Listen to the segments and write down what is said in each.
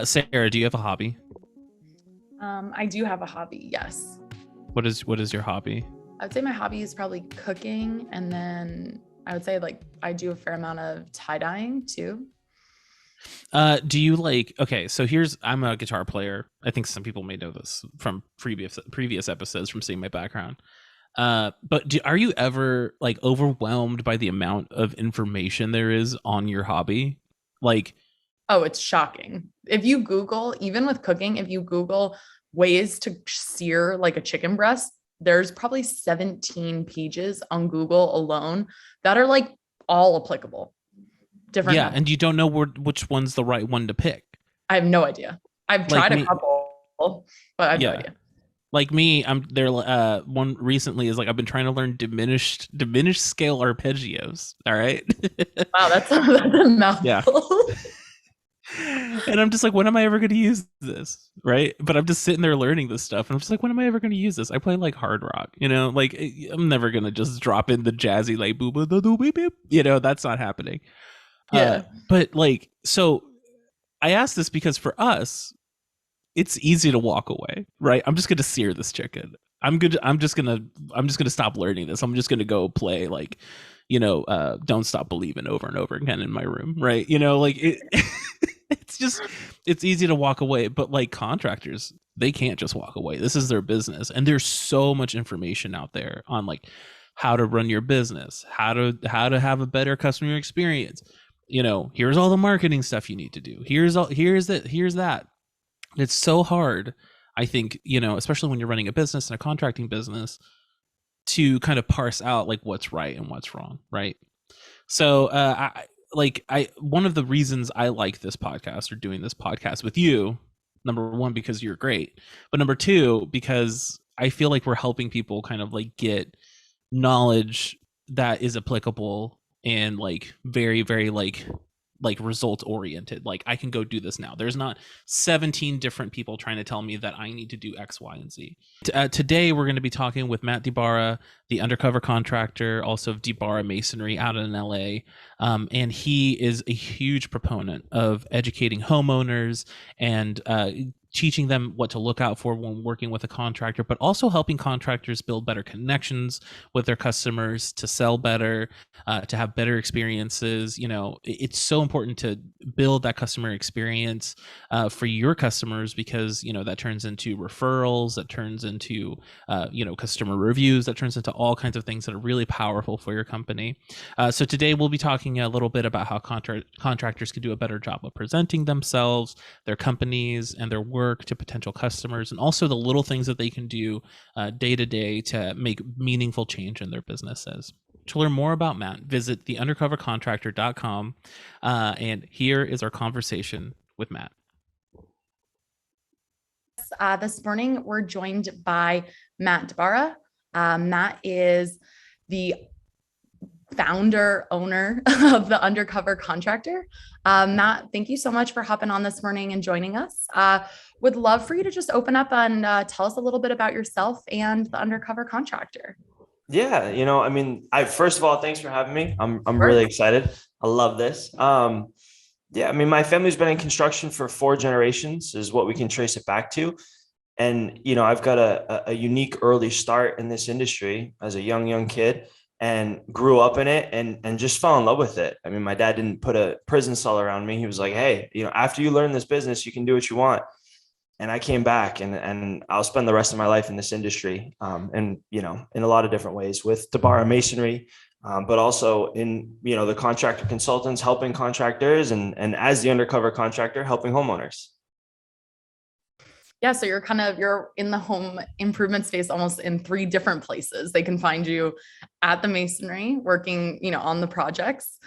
Sarah, do you have a hobby? I do have a hobby, yes. What is your hobby? I would say my hobby is probably cooking, and then I would say like I do a fair amount of tie dyeing too. Do you like? Okay, so I'm a guitar player. I think some people may know this from previous episodes from seeing my background. But are you ever like overwhelmed by the amount of information there is on your hobby? Like, Oh, it's shocking. If you Google, even with cooking, if you Google ways to sear like a chicken breast, there's probably 17 pages on Google alone that are like all applicable, different yeah, methods. and you don't know which one's the right one to pick. I have no idea. I've Like tried a me, couple, but I have no yeah. idea. Like me, I'm there. One recently is like I've been trying to learn diminished scale arpeggios. All right. Wow, that's a Yeah. mouthful. And I'm just like, when am I ever going to use this? Right. But I'm just sitting there learning this stuff. And I'm just like, when am I ever going to use this? I play like hard rock, like I'm never going to just drop in the jazzy, like, boo, boo, boo, boo, beep, beep. That's not happening. Yeah. But like, so I asked this because for us, it's easy to walk away, right? I'm just going to sear this chicken. I'm good. I'm just going to stop learning this. I'm just going to go play like, Don't Stop Believing over and over again in my room. Right. Like it, it's just it's easy to walk away, but like contractors, they can't just walk away. This is their business, and there's so much information out there on like how to run your business, how to have a better customer experience. Here's all the marketing stuff you need to do. Here's that. It's so hard, I think, especially when you're running a business and a contracting business, to kind of parse out like what's right and what's wrong, right? So I one of the reasons I like this podcast or doing this podcast with you, number one, because you're great, but number two, because I feel like we're helping people kind of like get knowledge that is applicable and like very, very like result oriented. Like I can go do this now. There's not 17 different people trying to tell me that I need to do X, Y, and Z. Today we're going to be talking with Matt DiBara, the undercover contractor, also of DiBara Masonry out in LA. And he is a huge proponent of educating homeowners and teaching them what to look out for when working with a contractor, but also helping contractors build better connections with their customers to sell better, to have better experiences. It's so important to build that customer experience for your customers, because that turns into referrals, that turns into customer reviews, that turns into all kinds of things that are really powerful for your company. So today we'll be talking a little bit about how contractors can do a better job of presenting themselves, their companies, and their work to potential customers, and also the little things that they can do day to day to make meaningful change in their businesses. To learn more about Matt, visit theundercovercontractor.com. And here is our conversation with Matt. This morning, we're joined by Matt DiBara. Matt is the founder, owner of the Undercover Contractor. Matt, thank you so much for hopping on this morning and joining us. Would love for you to just open up and tell us a little bit about yourself and the Undercover Contractor. Yeah, I first of all, thanks for having me. I'm Sure. really excited. I love this. Yeah, my family's been in construction for 4 generations, is what we can trace it back to. And I've got a unique early start in this industry as a young kid, and grew up in it and just fell in love with it. My dad didn't put a prison cell around me. He was like, hey, after you learn this business, you can do what you want. And I came back, and I'll spend the rest of my life in this industry, and in a lot of different ways with DiBara Masonry, but also in the contractor consultants helping contractors, and as the undercover contractor helping homeowners. Yeah, so you're in the home improvement space almost in three different places. They can find you at the masonry, working, on the projects,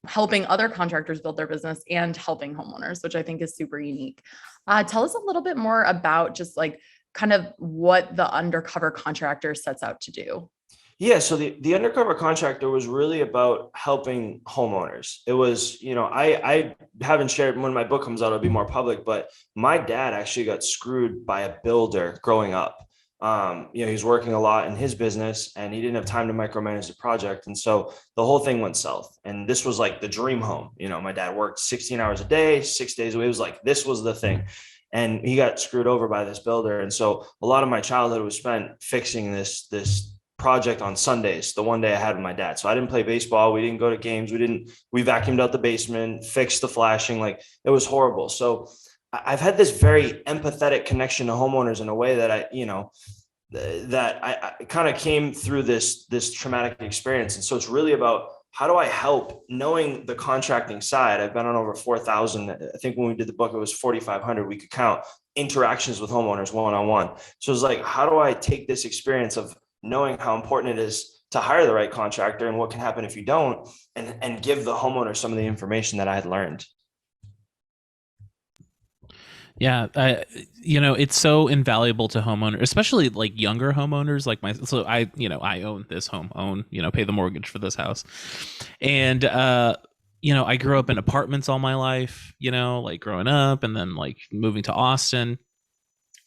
helping other contractors build their business, and helping homeowners, which I think is super unique. Tell us a little bit more about just like kind of what the undercover contractor sets out to do. Yeah, so the undercover contractor was really about helping homeowners. It was, I haven't shared, when my book comes out, it'll be more public, but my dad actually got screwed by a builder growing up. He was working a lot in his business and he didn't have time to micromanage the project. And so the whole thing went south. And this was like the dream home. My dad worked 16 hours a day, 6 days a week. It was like, this was the thing. And he got screwed over by this builder. And so a lot of my childhood was spent fixing this project on Sundays, the one day I had with my dad. So I didn't play baseball. We didn't go to games. We vacuumed out the basement, fixed the flashing. Like, it was horrible. So I've had this very empathetic connection to homeowners in a way that I kind of came through this traumatic experience. And so it's really about, how do I help, knowing the contracting side? I've been on over 4,000. I think when we did the book, it was 4,500. We could count interactions with homeowners one-on-one. So it's like, how do I take this experience of knowing how important it is to hire the right contractor and what can happen if you don't, and give the homeowner some of the information that I had learned? Yeah, it's so invaluable to homeowners, especially like younger homeowners like so I own this home, pay the mortgage for this house. And I grew up in apartments all my life, like growing up and then like moving to Austin.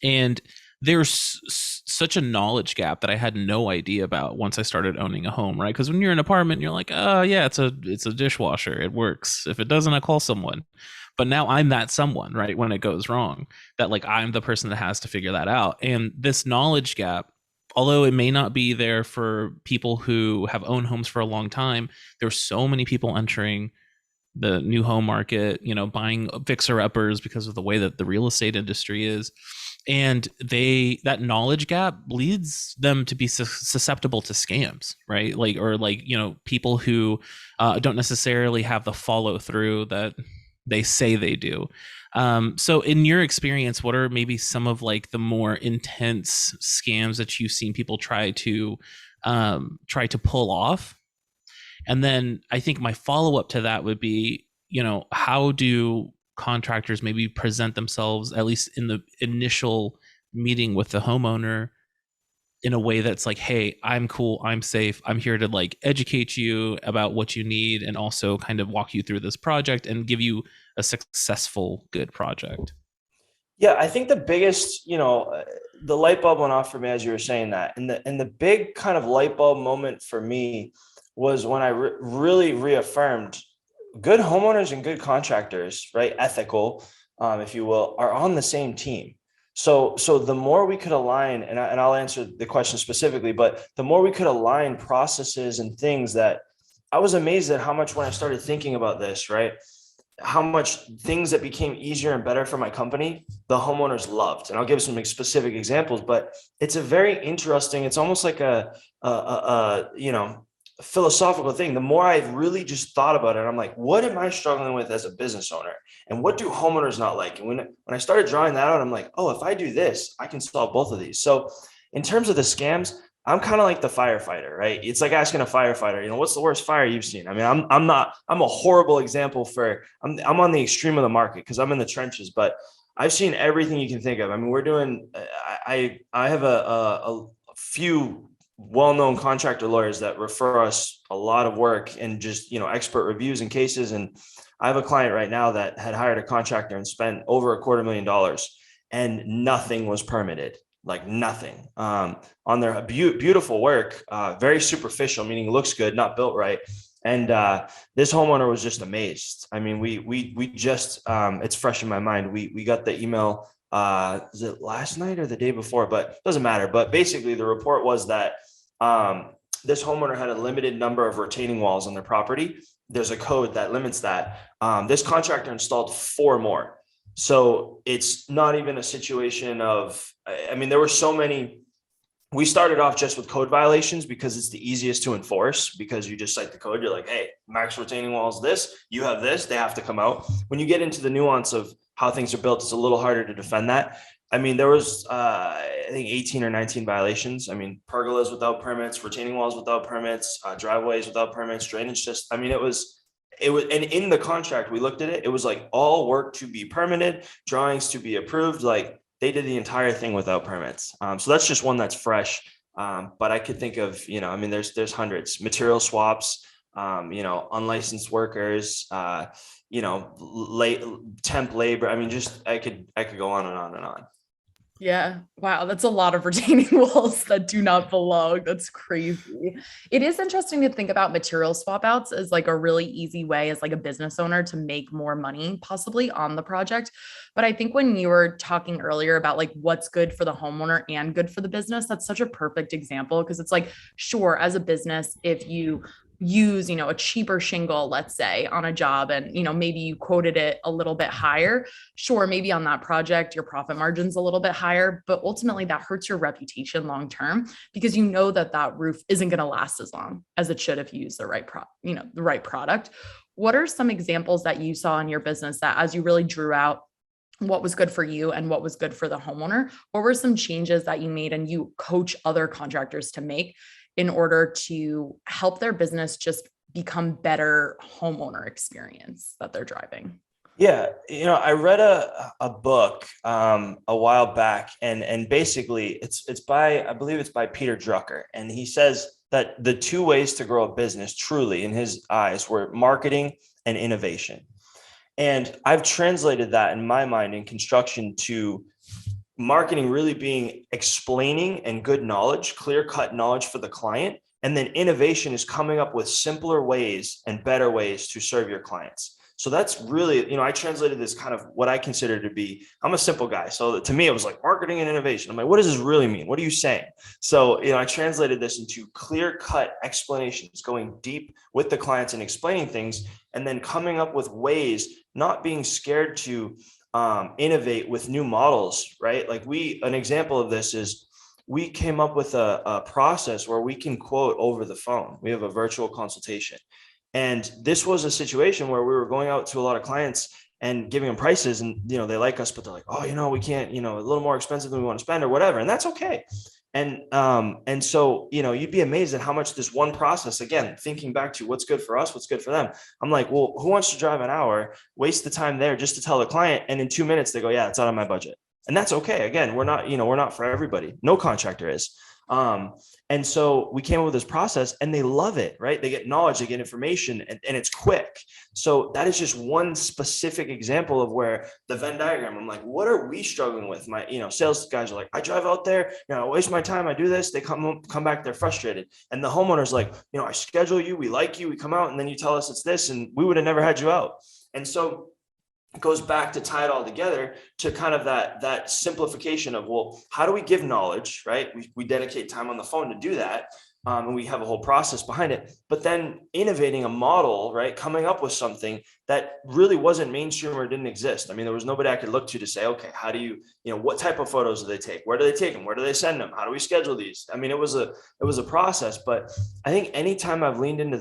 And there's such a knowledge gap that I had no idea about once I started owning a home, right? Because when you're in an apartment, you're like, oh yeah, it's a dishwasher. It works. If it doesn't, I call someone. But now I'm that someone, right? When it goes wrong, that like I'm the person that has to figure that out. And this knowledge gap, although it may not be there for people who have owned homes for a long time, there's so many people entering the new home market, buying fixer-uppers because of the way that the real estate industry is. And that knowledge gap leads them to be susceptible to scams, right? People who don't necessarily have the follow through that they say they do. So in your experience, what are maybe some of like the more intense scams that you've seen people try to pull off? And then I think my follow-up to that would be, how do contractors maybe present themselves, at least in the initial meeting with the homeowner, in a way that's like, hey, I'm cool, I'm safe, I'm here to like educate you about what you need and also kind of walk you through this project and give you a successful, good project? Yeah, I think the biggest, the light bulb went off for me as you were saying that. And the big kind of light bulb moment for me was when I really reaffirmed good homeowners and good contractors, right? Ethical, if you will, are on the same team. So the more we could align, and I'll answer the question specifically, but the more we could align processes and things, that I was amazed at how much, when I started thinking about this, right, how much things that became easier and better for my company, the homeowners loved. And I'll give some specific examples, but it's a very interesting, it's almost like a philosophical thing. The more I really just thought about it, I'm like, what am I struggling with as a business owner? And what do homeowners not like? And when I started drawing that out, I'm like, oh, if I do this, I can solve both of these. So in terms of the scams, I'm kind of like the firefighter, right? It's like asking a firefighter, what's the worst fire you've seen? I mean, I'm a horrible example I'm on the extreme of the market because I'm in the trenches, but I've seen everything you can think of. I mean, we're doing, I have a few well-known contractor lawyers that refer us a lot of work and just, expert reviews and cases. And I have a client right now that had hired a contractor and spent over $250,000 and nothing was permitted, like nothing, on their beautiful work, very superficial, meaning it looks good, not built right. And this homeowner was just amazed. I mean, we just, it's fresh in my mind. We got the email, is it last night or the day before, but it doesn't matter. But basically the report was that this homeowner had a limited number of retaining walls on their property. There's a code that limits that. This contractor installed 4 more. So it's not even a situation of, I mean, there were so many. We started off just with code violations because it's the easiest to enforce, because you just cite the code. You're like, hey, max retaining walls, this, you have this, they have to come out. When you get into the nuance of how things are built, it's a little harder to defend that. I mean, there was, I think 18 or 19 violations. I mean, pergolas without permits, retaining walls without permits, driveways without permits, drainage just, I mean, it was, and in the contract, we looked at it, it was like all work to be permitted, drawings to be approved. Like they did the entire thing without permits. So that's just one that's fresh. But I could think of, I mean, there's hundreds, material swaps, unlicensed workers, temp labor. I mean, just, I could go on and on and on. Yeah. Wow. That's a lot of retaining walls that do not belong. That's crazy. It is interesting to think about material swap outs as like a really easy way as like a business owner to make more money possibly on the project. But I think when you were talking earlier about like what's good for the homeowner and good for the business, that's such a perfect example because it's like, sure, as a business, if you use, a cheaper shingle, let's say, on a job and, maybe you quoted it a little bit higher, sure, maybe on that project, your profit margin's a little bit higher, but ultimately that hurts your reputation long term because you know that that roof isn't going to last as long as it should if you use the right the right product. What are some examples that you saw in your business that as you really drew out what was good for you and what was good for the homeowner, what were some changes that you made and you coach other contractors to make in order to help their business just become better homeowner experience that they're driving? Yeah, I read a book a while back, and basically it's by, I believe it's by Peter Drucker, and he says that the two ways to grow a business truly in his eyes were marketing and innovation. And I've translated that in my mind in construction to marketing really being explaining and good knowledge, clear cut knowledge for the client. And then innovation is coming up with simpler ways and better ways to serve your clients. So that's really, I translated this kind of what I consider to be, I'm a simple guy. So to me, it was like marketing and innovation. I'm like, what does this really mean? What are you saying? So, I translated this into clear cut explanations, going deep with the clients and explaining things, and then coming up with ways, not being scared to innovate with new models, right? Like an example of this is we came up with a process where we can quote over the phone. We have a virtual consultation. And this was a situation where we were going out to a lot of clients and giving them prices and, they like us, but they're like, oh, we can't, a little more expensive than we want to spend or whatever. And that's okay. And so, you'd be amazed at how much this one process, again, thinking back to what's good for us, what's good for them. I'm like, well, who wants to drive an hour, waste the time there just to tell the client? And in 2 minutes they go, yeah, it's out of my budget. And that's okay. Again, we're not for everybody. No contractor is. And so we came up with this process and they love it, right? They get knowledge, they get information, and it's quick. So that is just one specific example of where the Venn diagram, I'm like, what are we struggling with? My, sales guys are like, I drive out there, I waste my time. I do this. They come back, they're frustrated. And the homeowner's like, I schedule you, we like you, we come out, and then you tell us it's this, and we would have never had you out. And so it goes back to tie it all together to kind of that simplification of, well, how do we give knowledge, right? We dedicate time on the phone to do that. And we have a whole process behind it, but then innovating a model, right? Coming up with something that really wasn't mainstream or didn't exist. I mean, there was nobody I could look to say, okay, how do you, what type of photos do they take? Where do they take them? Where do they send them? How do we schedule these? I mean, it was a process, but I think anytime I've leaned into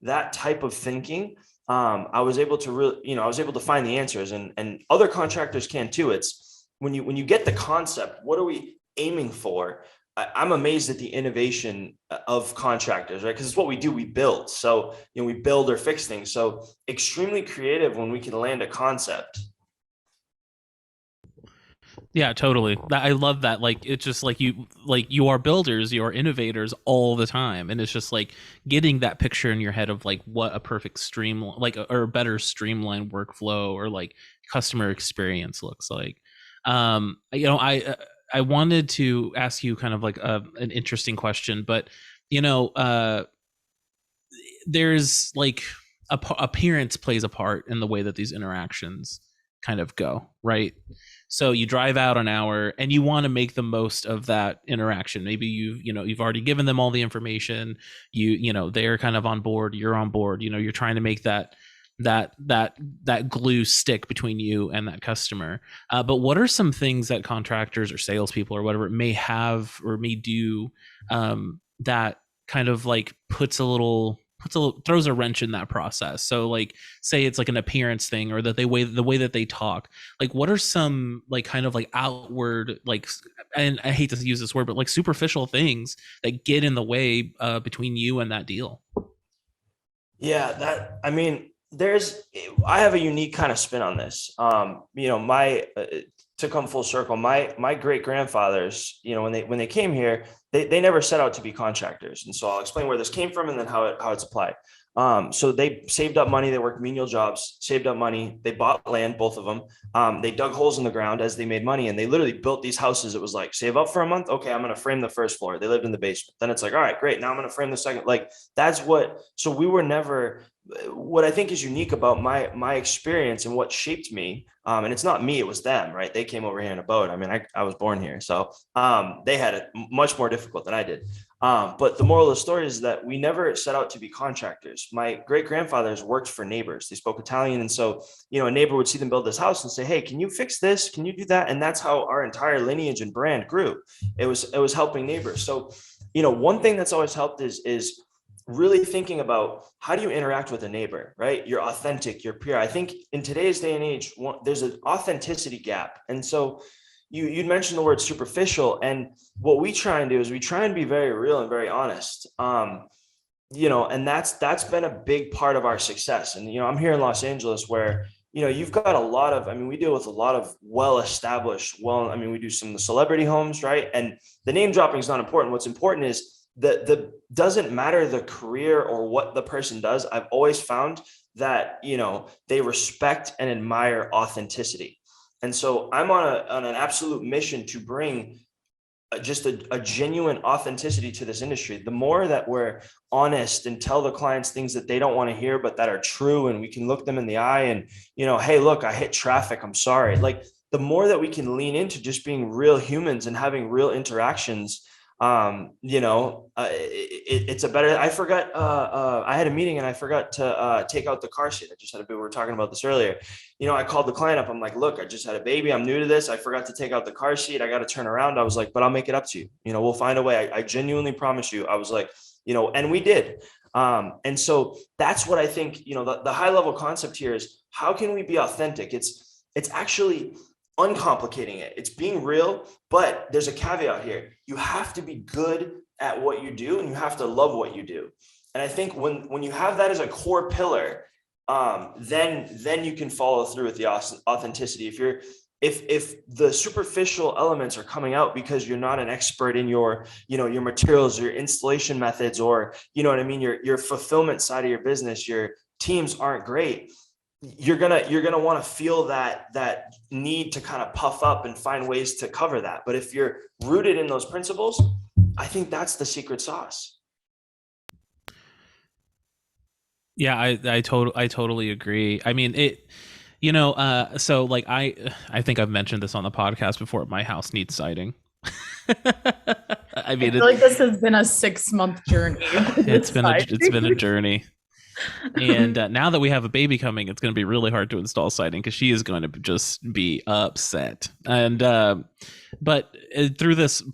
that type of thinking, I was able to really, I was able to find the answers, and other contractors can too. It's when you get the concept, what are we aiming for? I'm amazed at the innovation of contractors, right? Because it's what we do. We build. So, we build or fix things. So extremely creative when we can land a concept. Yeah, totally. I love that. Like, it's just like you are builders, you are innovators all the time, and it's just like getting that picture in your head of like what a perfect or better streamlined workflow or like customer experience looks like. I wanted to ask you kind of like an interesting question, but there's like appearance plays a part in the way that these interactions kind of go, right? So you drive out an hour and you want to make the most of that interaction. Maybe you've already given them all the information. They're kind of on board. You're on board. You're trying to make that glue stick between you and that customer. But what are some things that contractors or salespeople or whatever may have or may do that kind of like throws a wrench in that process? So like, say it's like an appearance thing, or that the way that they talk, like what are some like kind of like outward, like, and I hate to use this word, but like superficial things that get in the way between you and that deal? Yeah, I have a unique kind of spin on this. To come full circle, my great grandfathers, when they came here, they never set out to be contractors. And so I'll explain where this came from and then how it's applied. So they saved up money. They worked menial jobs, saved up money. They bought land, both of them. They dug holes in the ground as they made money, and they literally built these houses. It was like, save up for a month. Okay, I'm going to frame the first floor. They lived in the basement. Then it's like, all right, great. Now I'm going to frame the second. Like that's what. So we were never. What I think is unique about my experience and what shaped me, and it's not me, it was them, right? They came over here in a boat. I mean, I was born here, so they had it much more difficult than I did. But the moral of the story is that we never set out to be contractors. My great grandfathers worked for neighbors. They spoke Italian, and so a neighbor would see them build this house and say, "Hey, can you fix this? Can you do that?" And that's how our entire lineage and brand grew. It was helping neighbors. So one thing that's always helped is really thinking about how do you interact with a neighbor, right? You're authentic, you're pure. I think in today's day and age, there's an authenticity gap. And so you'd mentioned the word superficial, and what we try and do is we try and be very real and very honest. And that's been a big part of our success. And, I'm here in Los Angeles where, you've got a lot of, we deal with a lot of well-established, we do some of the celebrity homes, right? And the name dropping is not important. What's important is the doesn't matter the career or what the person does. I've always found that, they respect and admire authenticity. And so I'm on an absolute mission to bring just a genuine authenticity to this industry. The more that we're honest and tell the clients things that they don't want to hear, but that are true, and we can look them in the eye and, hey, look, I hit traffic, I'm sorry. Like the more that we can lean into just being real humans and having real interactions, it's a better. I forgot. I had a meeting and I forgot to take out the car seat. I just had a bit. We were talking about this earlier. I called the client up. I'm like, look, I just had a baby. I'm new to this. I forgot to take out the car seat. I got to turn around. I was like, but I'll make it up to you. We'll find a way. I genuinely promise you. I was like, and we did. And so that's what I think. The high level concept here is how can we be authentic? It's actually uncomplicating it. It's being real, but there's a caveat here. You have to be good at what you do and you have to love what you do. And I think when you have that as a core pillar, then you can follow through with the authenticity. If the superficial elements are coming out because you're not an expert in your materials, your installation methods, or your fulfillment side of your business, your teams aren't great, you're gonna want to feel that need to kind of puff up and find ways to cover that. But if you're rooted in those principles, I think that's the secret sauce. Yeah, I totally agree. So like I think I've mentioned this on the podcast before. My house needs siding. I feel like this has been a 6-month journey. It's been a journey. And now that we have a baby coming, it's going to be really hard to install siding because she is going to just be upset. And but through this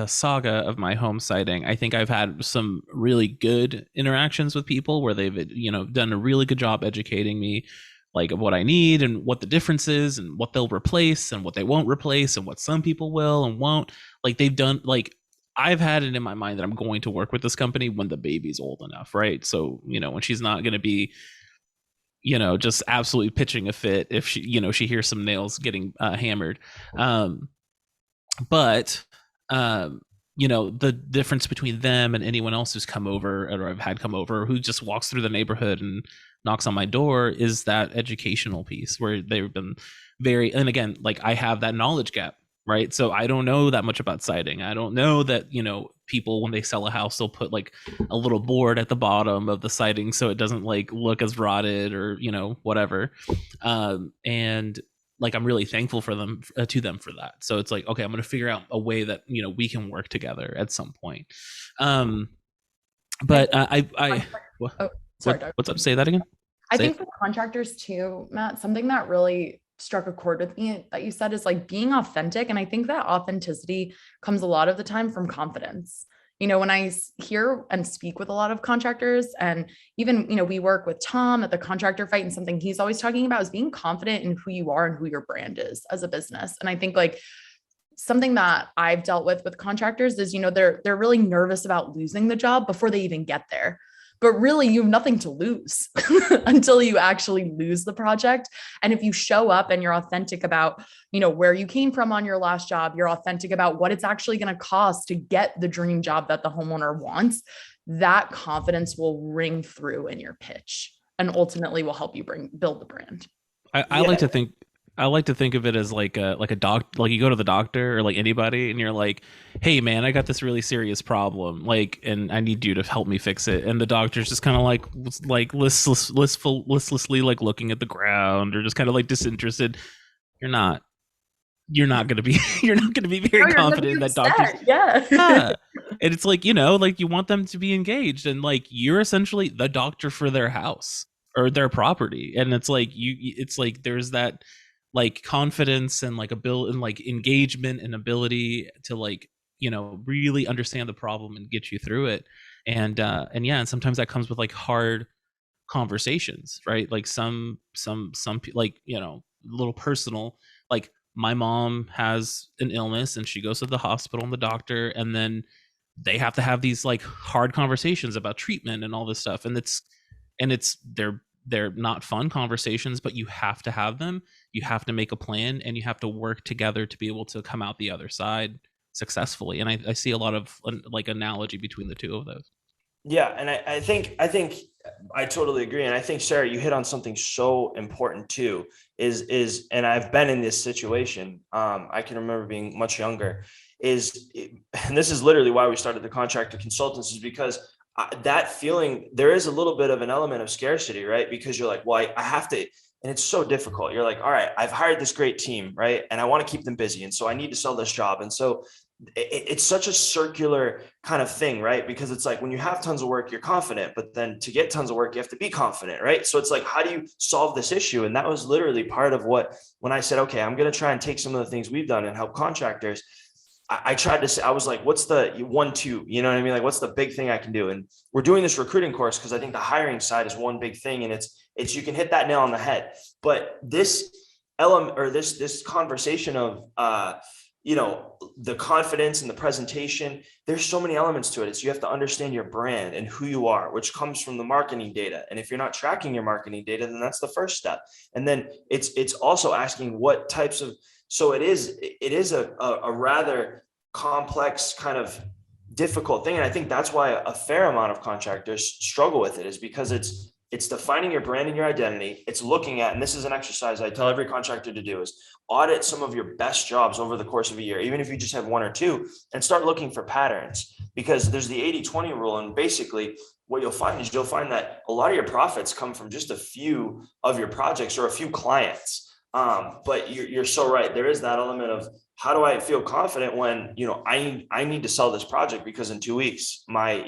saga of my home siding, I think I've had some really good interactions with people where they've done a really good job educating me, like of what I need and what the difference is and what they'll replace and what they won't replace and what some people will and won't. Like they've done like. I've had it in my mind that I'm going to work with this company when the baby's old enough, right? So, when she's not going to be, just absolutely pitching a fit if she hears some nails getting hammered. But the difference between them and anyone else who's come over or I've had come over who just walks through the neighborhood and knocks on my door is that educational piece where they've been and again, like I have that knowledge gap. Right. So I don't know that much about siding. I don't know that, people, when they sell a house, they'll put like a little board at the bottom of the siding so it doesn't like look as rotted or, whatever. And like, I'm really thankful for them to them for that. So it's like, okay, I'm going to figure out a way that, we can work together at some point. But what's up? Say that again. I think for contractors too, Matt, something that really struck a chord with me that you said is like being authentic. And I think that authenticity comes a lot of the time from confidence. When I hear and speak with a lot of contractors and even, we work with Tom at the Contractor Fight, and something he's always talking about is being confident in who you are and who your brand is as a business. And I think like something that I've dealt with contractors is, they're really nervous about losing the job before they even get there. But really, you have nothing to lose until you actually lose the project. And if you show up and you're authentic about, where you came from on your last job, you're authentic about what it's actually going to cost to get the dream job that the homeowner wants, that confidence will ring through in your pitch and ultimately will help you build the brand. I like to think of it as like a doc, like you go to the doctor or like anybody and you're like, hey man, I got this really serious problem, like, and I need you to help me fix it. And the doctor's just kind of like listlessly like looking at the ground or just kind of like disinterested. You're not gonna be you're not gonna be very confident in that doctor's. Yeah. And it's like, like you want them to be engaged and like you're essentially the doctor for their house or their property. And it's like it's like there's that like confidence and like ability and like engagement and ability to like, really understand the problem and get you through it. And yeah, and sometimes that comes with like hard conversations, right? Like some like, a little personal, like my mom has an illness and she goes to the hospital and the doctor, and then they have to have these like hard conversations about treatment and all this stuff. And they're not fun conversations, but you have to have them. You have to make a plan and you have to work together to be able to come out the other side successfully. And I see a lot of like analogy between the two of those. Yeah. And I think I totally agree. And I think, Sarah, you hit on something so important too, and I've been in this situation. I can remember being much younger and this is literally why we started the Contractor Consultants, is because that feeling, there is a little bit of an element of scarcity, right? Because you're like, well, I have to, and it's so difficult. You're like, all right, I've hired this great team, right? And I want to keep them busy. And so I need to sell this job. And so it's such a circular kind of thing, right? Because it's like when you have tons of work, you're confident, but then to get tons of work, you have to be confident, right? So it's like, how do you solve this issue? And that was literally part of when I said, okay, I'm going to try and take some of the things we've done and help contractors. I tried to say, I was like, what's the 1-2, you know what I mean? Like, what's the big thing I can do? And we're doing this recruiting course because I think the hiring side is one big thing. And it's, you can hit that nail on the head, but this element or this conversation of, the confidence and the presentation, there's so many elements to it. It's, you have to understand your brand and who you are, which comes from the marketing data. And if you're not tracking your marketing data, then that's the first step. And then it's also asking what types of, so it is a rather complex kind of difficult thing. And I think that's why a fair amount of contractors struggle with it, is because it's defining your brand and your identity. It's looking at, and this is an exercise I tell every contractor to do, is audit some of your best jobs over the course of a year, even if you just have 1 or 2, and start looking for patterns, because there's the 80-20 rule. And basically what you'll find that a lot of your profits come from just a few of your projects or a few clients. But you're so right. There is that element of, how do I feel confident when, I need to sell this project because in 2 weeks, my,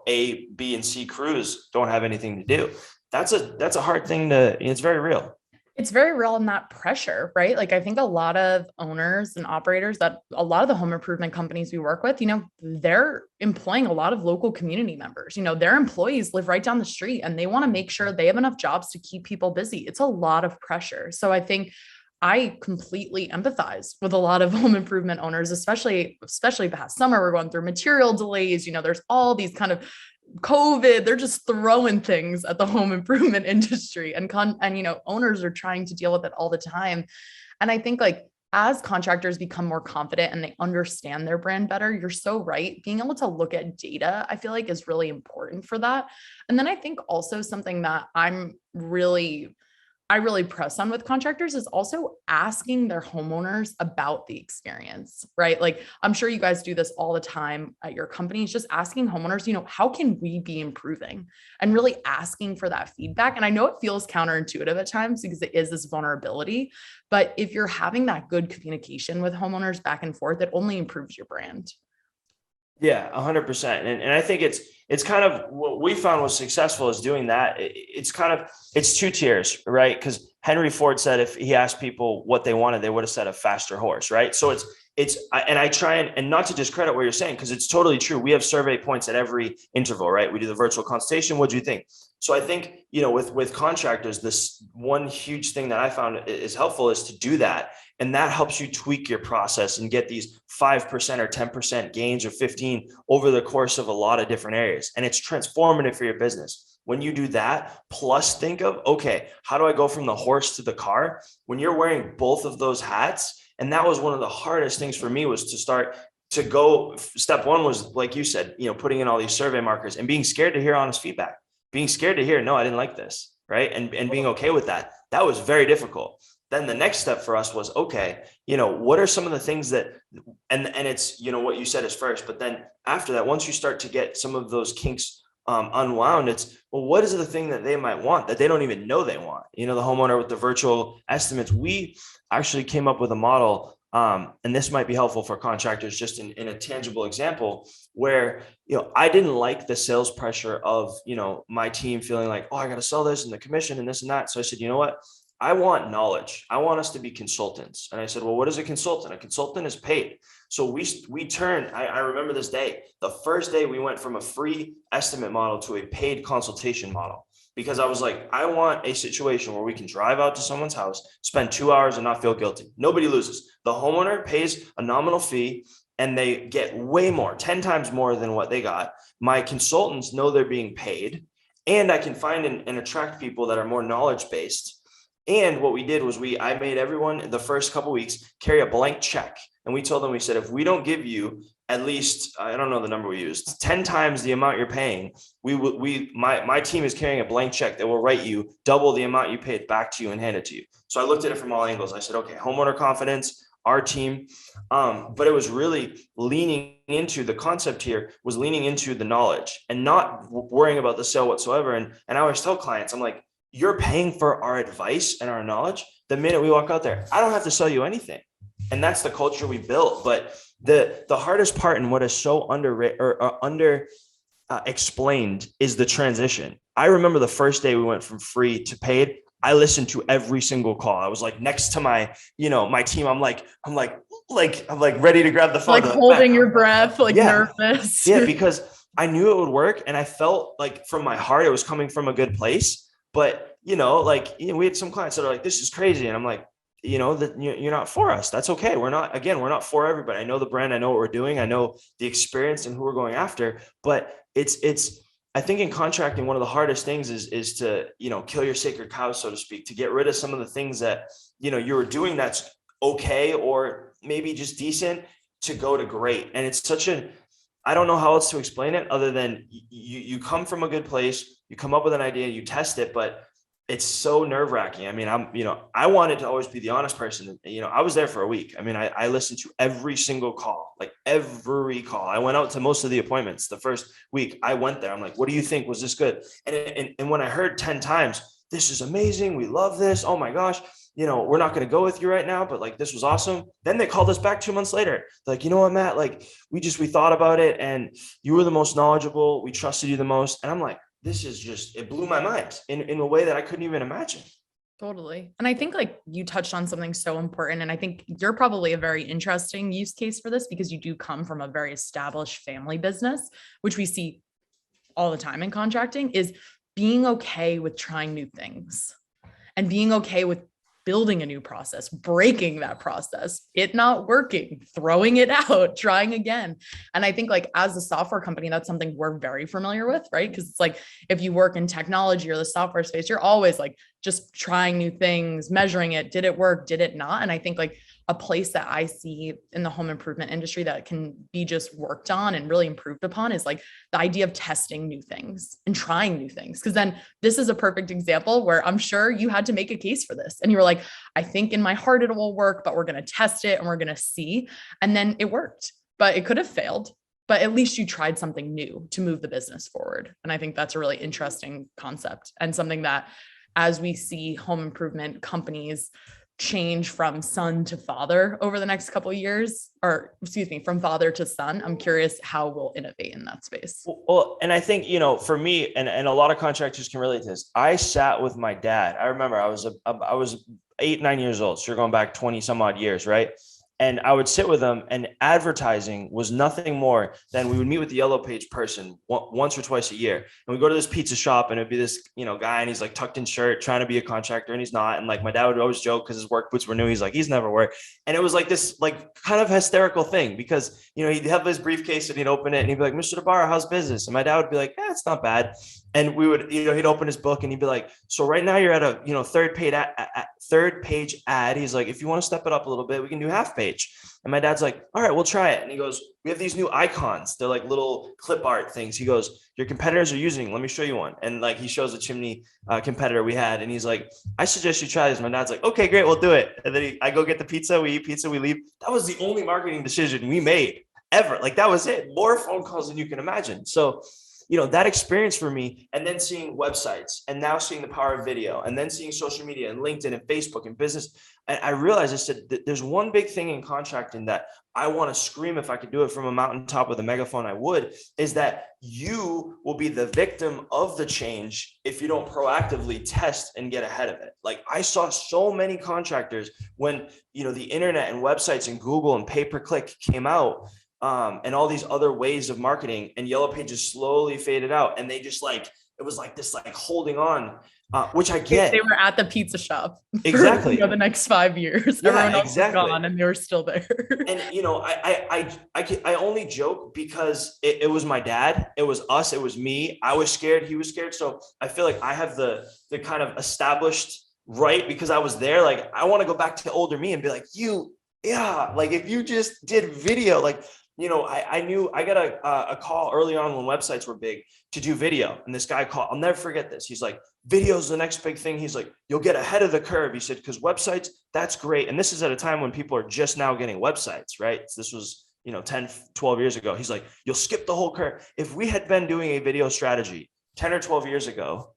A, B, and C crews don't have anything to do. That's a hard thing it's very real. It's very real in that pressure, right? Like, I think a lot of owners and operators, that a lot of the home improvement companies we work with, they're employing a lot of local community members. Their employees live right down the street and they want to make sure they have enough jobs to keep people busy. It's a lot of pressure. So I think I completely empathize with a lot of home improvement owners, especially past summer. We're going through material delays. There's all these kind of COVID, they're just throwing things at the home improvement industry, and owners are trying to deal with it all the time. And I think, like, as contractors become more confident and they understand their brand better, you're so right. Being able to look at data, I feel like, is really important for that. And then I think also something that I really press on with contractors is also asking their homeowners about the experience, right? Like, I'm sure you guys do this all the time at your companies, just asking homeowners, how can we be improving, and really asking for that feedback. And I know it feels counterintuitive at times because it is this vulnerability, but if you're having that good communication with homeowners back and forth, it only improves your brand. Yeah, 100%. And I think it's kind of what we found was successful is doing that. It's 2 tiers, right? Because Henry Ford said if he asked people what they wanted, they would have said a faster horse, right? So and I try and not to discredit what you're saying, because it's totally true. We have survey points at every interval, right? We do the virtual consultation. What do you think? So I think, with contractors, this one huge thing that I found is helpful is to do that. And that helps you tweak your process and get these 5% or 10% gains or 15 over the course of a lot of different areas. And it's transformative for your business. When you do that, plus think of, okay, how do I go from the horse to the car? When you're wearing both of those hats, and that was one of the hardest things for me, was to start to go, step one was, like you said, putting in all these survey markers and being scared to hear honest feedback, being scared to hear, no, I didn't like this. Right. And being okay with that. That was very difficult. Then the next step for us was, okay, what are some of the things that, and it's, what you said is first, but then after that, once you start to get some of those kinks unwound, it's, well, what is the thing that they might want that they don't even know they want? The homeowner with the virtual estimates, we actually came up with a model. And this might be helpful for contractors, just in a tangible example where, I didn't like the sales pressure of, my team feeling like, oh, I got to sell this and the commission and this and that. So I said, you know what? I want knowledge. I want us to be consultants. And I said, well, what is a consultant? A consultant is paid. So we turned, I remember this day, the first day we went from a free estimate model to a paid consultation model, because I was like, I want a situation where we can drive out to someone's house, spend 2 hours and not feel guilty. Nobody loses. The homeowner pays a nominal fee and they get way more, 10 times more than what they got. My consultants know they're being paid, and I can find and attract people that are more knowledge-based. And what we did was I made everyone the first couple of weeks carry a blank check. And we told them, we said, if we don't give you at least, I don't know the number we used, 10 times the amount you're paying, my team is carrying a blank check that will write you double the amount you paid back to you and hand it to you. So I looked at it from all angles. I said, okay, homeowner confidence, our team. But it was really leaning into the concept here, was leaning into the knowledge and not worrying about the sale whatsoever. And I always tell clients, I'm like, you're paying for our advice and our knowledge. The minute we walk out there, I don't have to sell you anything. And that's the culture we built. But the hardest part and what is so explained is the transition. I remember the first day we went from free to paid. I listened to every single call. I was like next to my team. I'm like ready to grab the phone. Like holding your breath, nervous. Yeah, because I knew it would work. And I felt like from my heart, it was coming from a good place. But, we had some clients that are like, this is crazy. And I'm like, that you're not for us. That's okay. We're not for everybody. I know the brand. I know what we're doing. I know the experience and who we're going after. But it's I think in contracting, one of the hardest things is to, kill your sacred cows, so to speak, to get rid of some of the things that, you were doing that's okay, or maybe just decent, to go to great. And it's I don't know how else to explain it other than you come from a good place, you come up with an idea, you test it, but it's so nerve wracking. I mean, I wanted to always be the honest person. I was there for a week. I mean, I listened to every single call, like every call. I went out to most of the appointments the first week. I went there. I'm like, what do you think? Was this good? And when I heard 10 times, this is amazing, we love this, oh my gosh, we're not going to go with you right now, but like, this was awesome. Then they called us back 2 months later. They're like, you know what, Matt, like we thought about it and you were the most knowledgeable. We trusted you the most. And I'm like, it blew my mind in a way that I couldn't even imagine. Totally. And I think like you touched on something so important. And I think you're probably a very interesting use case for this, because you do come from a very established family business, which we see all the time in contracting, is being okay with trying new things and being okay with building a new process, breaking that process, it not working, throwing it out, trying again. And I think like as a software company, that's something we're very familiar with, right? Because it's like, if you work in technology or the software space, you're always like just trying new things, measuring it. Did it work? Did it not? And I think like a place that I see in the home improvement industry that can be just worked on and really improved upon is like the idea of testing new things and trying new things. Because then this is a perfect example where I'm sure you had to make a case for this. And you were like, I think in my heart it will work, but we're going to test it and we're going to see. And then it worked, but it could have failed. But at least you tried something new to move the business forward. And I think that's a really interesting concept and something that, as we see home improvement companies change from son to father over the next couple of years, or excuse me, from father to son, I'm curious how we'll innovate in that space. Well, and I think, for me, and a lot of contractors can relate to this. I sat with my dad. I remember I was 8-9 years old. So you're going back 20 some odd years, right? And I would sit with them, and advertising was nothing more than we would meet with the yellow page person once or twice a year. And we go to this pizza shop, and it'd be this, guy, and he's like tucked in shirt trying to be a contractor, and he's not. And like my dad would always joke because his work boots were new. He's like, he's never worked. And it was like this, like kind of hysterical thing because, he'd have his briefcase and he'd open it and he'd be like, Mr. DiBara, how's business? And my dad would be like, it's not bad. And we would, he'd open his book and he'd be like, so right now you're at a, third page ad. He's like, if you want to step it up a little bit, we can do half page. page. And my dad's like, all right, we'll try it. And he goes, we have these new icons. They're like little clip art things. He goes, your competitors are using, let me show you one. And like, he shows a chimney competitor we had. And he's like, I suggest you try this. My dad's like, okay, great, we'll do it. And then I go get the pizza, we eat pizza, we leave. That was the only marketing decision we made ever. Like that was it. More phone calls than you can imagine. So, that experience for me, and then seeing websites, and now seeing the power of video, and then seeing social media and LinkedIn and Facebook and business. I realized, I said, there's one big thing in contracting that I want to scream, if I could do it from a mountaintop with a megaphone, I would, is that you will be the victim of the change if you don't proactively test and get ahead of it. Like I saw so many contractors when, the internet and websites and Google and pay-per-click came out, and all these other ways of marketing, and Yellow Pages slowly faded out. And they just it was like this, holding on, which I get. They were at the pizza shop. Exactly. For, the next 5 years. Yeah, everyone else exactly. was gone and they were still there. And, I only joke because it was my dad. It was us. It was me. I was scared. He was scared. So I feel like I have the kind of established right, because I was there. Like, I want to go back to older me and be like, if you just did video, I knew I got a call early on when websites were big to do video. And this guy called, I'll never forget this. He's like, video's the next big thing. He's like, you'll get ahead of the curve. He said, because websites, that's great. And this is at a time when people are just now getting websites, right? This was, 10, 12 years ago. He's like, you'll skip the whole curve. If we had been doing a video strategy 10 or 12 years ago,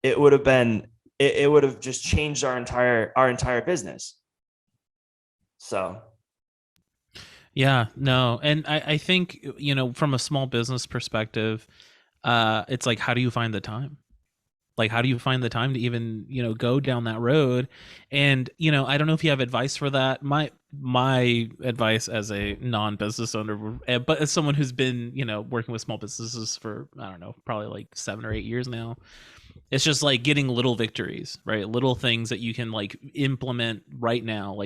it would have just changed our entire business. So. Yeah, no. And I think, from a small business perspective, it's like, how do you find the time? Like, how do you find the time to even, go down that road? And, I don't know if you have advice for that. My advice as a non-business owner, but as someone who's been, working with small businesses for, I don't know, probably like 7 or 8 years now, it's just like getting little victories, right? Little things that you can implement right now,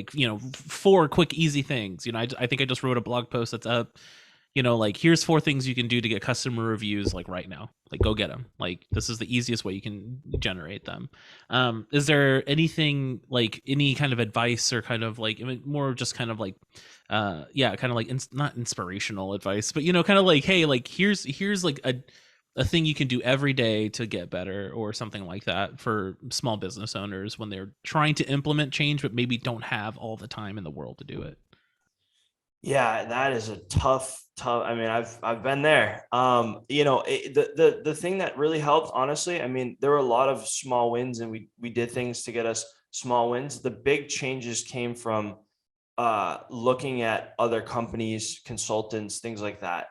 4 quick, easy things. I think I just wrote a blog post that's up, here's 4 things you can do to get customer reviews, right now, go get them. This is the easiest way you can generate them. Is there anything, any kind of advice or kind of more just kind of not inspirational advice, but, kind of hey, here's a thing you can do every day to get better, or something like that for small business owners when they're trying to implement change, but maybe don't have all the time in the world to do it? Yeah, that is a tough. I mean, I've been there. The thing that really helped, honestly, I mean, there were a lot of small wins, and we did things to get us small wins. The big changes came from looking at other companies, consultants, things like that.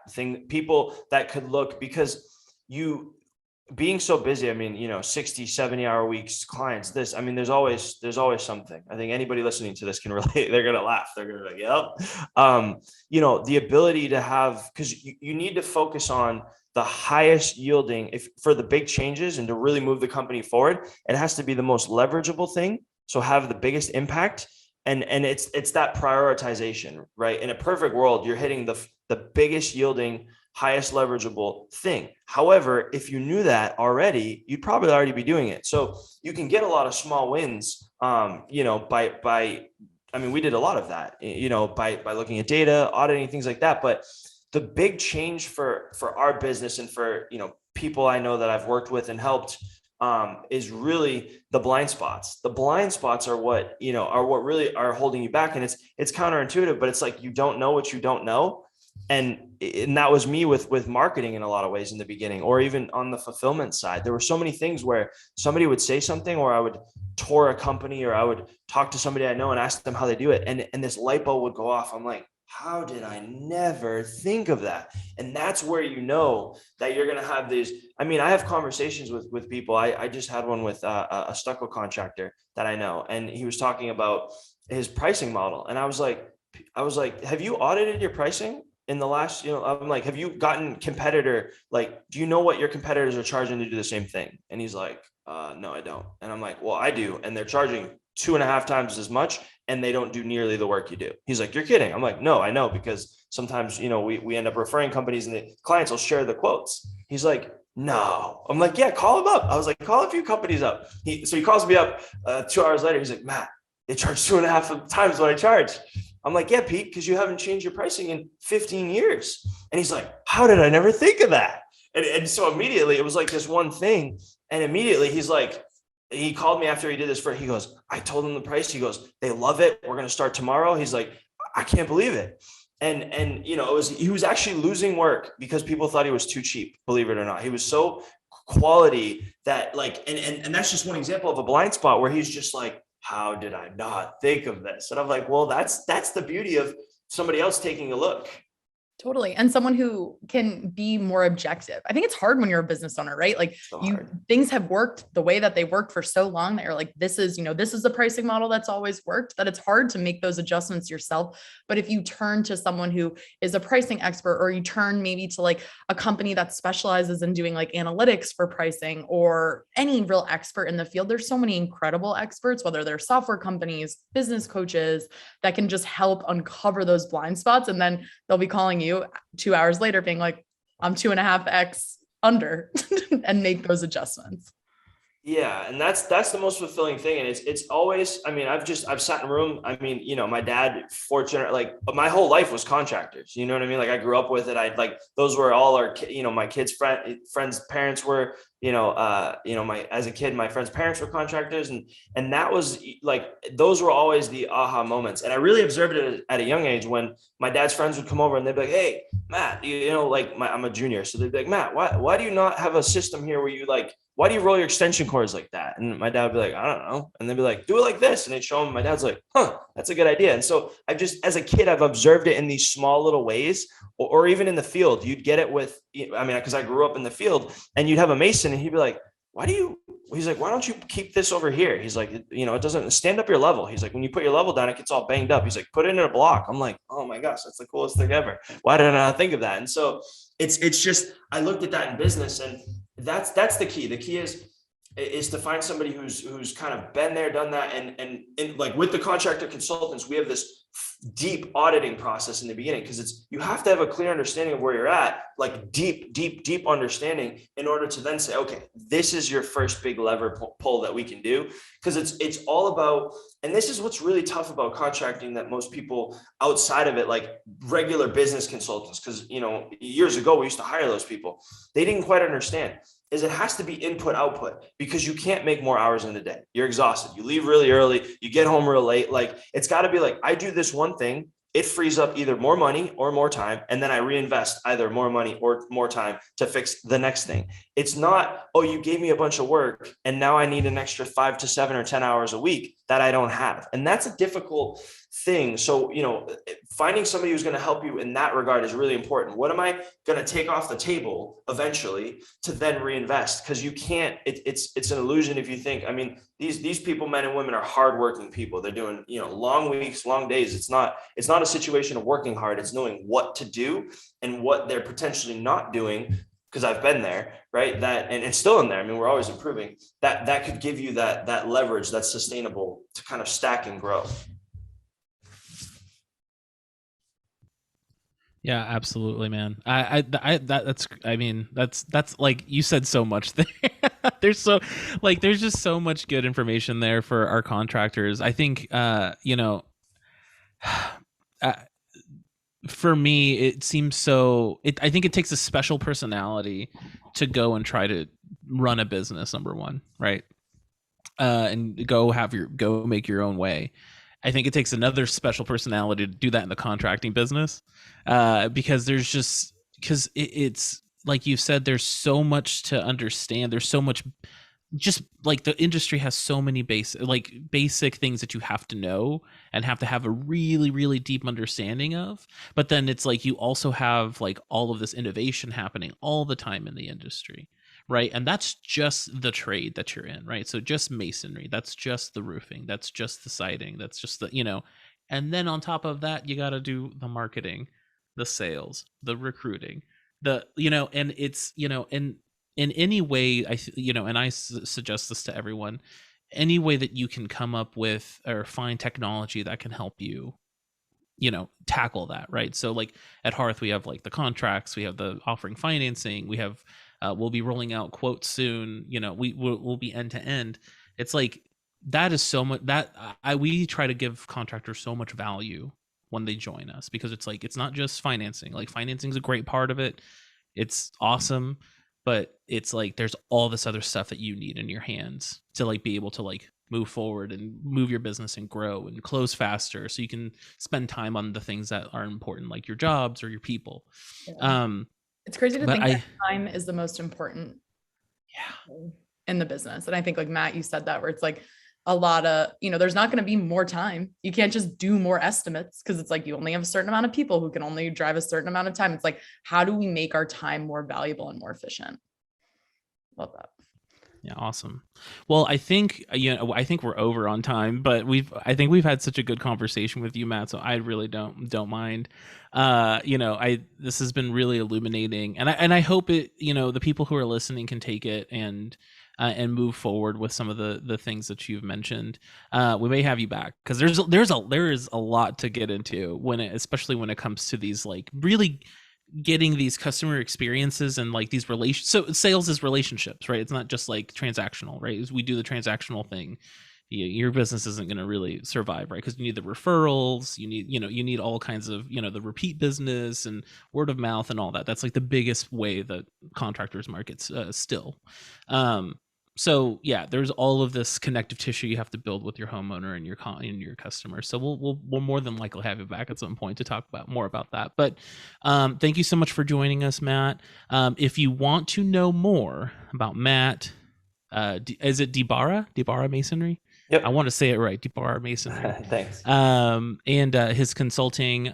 People that could look, because being so busy, I mean, 60, 70-hour weeks, clients, there's always something. I think anybody listening to this can relate. They're going to laugh. They're going to be like, yep. The ability to have, because you need to focus on the highest yielding for the big changes, and to really move the company forward, it has to be the most leverageable thing. So have the biggest impact. And it's that prioritization, right? In a perfect world, you're hitting the biggest yielding, highest leverageable thing. However, if you knew that already, you'd probably already be doing it. So you can get a lot of small wins, we did a lot of that, by looking at data, auditing, things like that. But the big change for our business, and for, people I know that I've worked with and helped, is really the blind spots. The blind spots are what really are holding you back. And it's counterintuitive, but it's like, you don't know what you don't know. And that was me with marketing in a lot of ways in the beginning, or even on the fulfillment side. There were so many things where somebody would say something, or I would tour a company, or I would talk to somebody I know and ask them how they do it. And this light bulb would go off. I'm like, how did I never think of that? And that's where that you're going to have these. I mean, I have conversations with people. I just had one with a stucco contractor that I know, and he was talking about his pricing model. And I was like, have you audited your pricing in the last, I'm like, have you gotten competitor, do you know what your competitors are charging to do the same thing? And he's like, no, I don't. And I'm like, well, I do. And they're charging 2.5 times as much, and they don't do nearly the work you do. He's like, you're kidding. I'm like, no, I know, because sometimes, we end up referring companies, and the clients will share the quotes. He's like, no. I'm like, yeah, call him up. I was like, call a few companies up. So he calls me up 2 hours later. He's like, Matt, they charge 2.5 times what I charge. I'm like, yeah, Pete, because you haven't changed your pricing in 15 years. And he's like, how did I never think of that? And so immediately it was like this one thing. And immediately he's like, he called me after he did this he goes, I told him the price. He goes, they love it. We're going to start tomorrow. He's like, I can't believe it. And you know, he was actually losing work because people thought he was too cheap, believe it or not. He was so quality that like, and that's just one example of a blind spot where he's just like, how did I not think of this? And I'm like, well, that's the beauty of somebody else taking a look. Totally. And someone who can be more objective. I think it's hard when you're a business owner, right? Like things have worked the way that they worked for so long that you're like, this is the pricing model that's always worked, that it's hard to make those adjustments yourself. But if you turn to someone who is a pricing expert, or you turn maybe to like a company that specializes in doing like analytics for pricing, or any real expert in the field, there's so many incredible experts, whether they're software companies, business coaches, that can just help uncover those blind spots. And then they'll be calling you 2 hours later being like, I'm 2.5x under and make those adjustments. Yeah. And that's the most fulfilling thing. And it's always, I mean, I've sat in a room. I mean, you know, my dad, fortunate, like my whole life was contractors, you know what I mean? Like I grew up with it. I'd like, those were all our, you know, my kids' friends' parents were, as a kid, my friends' parents were contractors. And that was like, those were always the aha moments. And I really observed it at a young age when my dad's friends would come over and they'd be like, hey, Matt, you know, like I'm a junior. So they'd be like, Matt, why do you not have a system here where you like, why do you roll your extension cords like that? And my dad would be like, I don't know. And they'd be like, do it like this. And they'd show him. My dad's like, huh, that's a good idea. And so as a kid, I've observed it in these small little ways, or even in the field. You'd get it with, I mean, because I grew up in the field, and you'd have a mason and he'd be like, he's like, why don't you keep this over here? He's like, you know, it doesn't stand up your level. He's like, when you put your level down, it gets all banged up. He's like, put it in a block. I'm like, oh my gosh, that's the coolest thing ever. Why did I not think of that? And so it's just, I looked at that in business, and that's the key. The key is to find somebody who's kind of been there, done that. And like with the contractor consultants, we have this deep auditing process in the beginning, because you have to have a clear understanding of where you're at, like deep understanding, in order to then say, okay, this is your first big lever pull that we can do. Because it's all about, and this is what's really tough about contracting, that most people outside of it, like regular business consultants, because, you know, years ago we used to hire those people, they didn't quite understand, is it has to be input output, because you can't make more hours in a day. You're exhausted. You leave really early. You get home real late. Like it's got to be like, I do this one thing. It frees up either more money or more time. And then I reinvest either more money or more time to fix the next thing. It's not, oh, you gave me a bunch of work and now I need an extra 5 to 7 or 10 hours a week that I don't have. And that's a difficult thing. So, you know, finding somebody who's going to help you in that regard is really important. What am I going to take off the table eventually to then reinvest? Because you can't, it's an illusion if you think, I mean, these people, men and women, are hardworking people. They're doing, you know, long weeks, long days. It's not a situation of working hard. It's knowing what to do and what they're potentially not doing. Because I've been there, right? That, and it's still in there. I mean, we're always improving. That could give you that leverage that's sustainable to kind of stack and grow. Yeah, absolutely, man. That's like you said so much there. There's just so much good information there for our contractors. I think, for me, it seems I think it takes a special personality to go and try to run a business, number one, right? And go make your own way. I think it takes another special personality to do that in the contracting business, because it's like you said, there's so much to understand. There's so much, just like the industry has so many basic things that you have to know and have to have a really, really deep understanding of. But then it's like you also have like all of this innovation happening all the time in the industry. Right. And that's just the trade that you're in. Right. So just masonry, that's just the roofing, that's just the siding, that's just the, and then on top of that, you got to do the marketing, the sales, the recruiting, and it's, in any way, and I suggest this to everyone, any way that you can come up with or find technology that can help you, tackle that. Right. So like at Hearth, we have like the contracts, we have the offering financing, we have, we'll be rolling out quotes soon. We'll be end to end. It's like, that is so much that we try to give contractors so much value when they join us, because it's like, it's not just financing. Like, financing is a great part of it. It's awesome, but it's like there's all this other stuff that you need in your hands to like be able to like move forward and move your business and grow and close faster, so you can spend time on the things that are important, like your jobs or your people. Yeah. It's crazy to but think I- that time is the most important thing in the business. And I think, like Matt, you said that, where it's like a lot of, there's not going to be more time. You can't just do more estimates, because it's like you only have a certain amount of people who can only drive a certain amount of time. It's like, how do we make our time more valuable and more efficient? Love that. Yeah, awesome. Well, I think we're over on time, but I think we've had such a good conversation with you, Matt. So I really don't mind. This has been really illuminating, and I hope it, the people who are listening can take it and move forward with some of the things that you've mentioned. We may have you back, because there is a lot to get into especially when it comes to these like really getting these customer experiences and like these so sales is relationships, right? It's not just like transactional, right? As we do the transactional thing, your business isn't going to really survive, right? Because you need the referrals, you need all kinds of, the repeat business and word of mouth and all that. That's like the biggest way that contractors markets still. So yeah, there's all of this connective tissue you have to build with your homeowner and your customer. So we'll more than likely have you back at some point to talk more about that. But thank you so much for joining us, Matt. If you want to know more about Matt, is it DiBara Masonry? Yep. I want to say it right, DiBara Masonry. Thanks. And his consulting,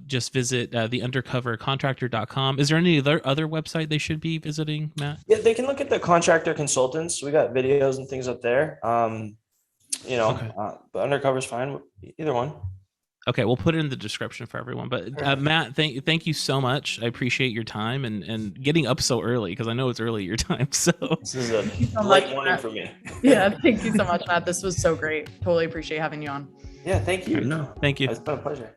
just visit the undercovercontractor.com. Is there any other website they should be visiting, Matt? Yeah, they can look at the contractor consultants. We got videos and things up there. Okay. But Undercover's fine. Either one. Okay, we'll put it in the description for everyone. But Matt, thank you so much. I appreciate your time and getting up so early, because I know it's early your time. So this is a late morning for me. Yeah, thank you so much, Matt. This was so great. Totally appreciate having you on. Yeah, thank you. No, thank you. It's been a pleasure.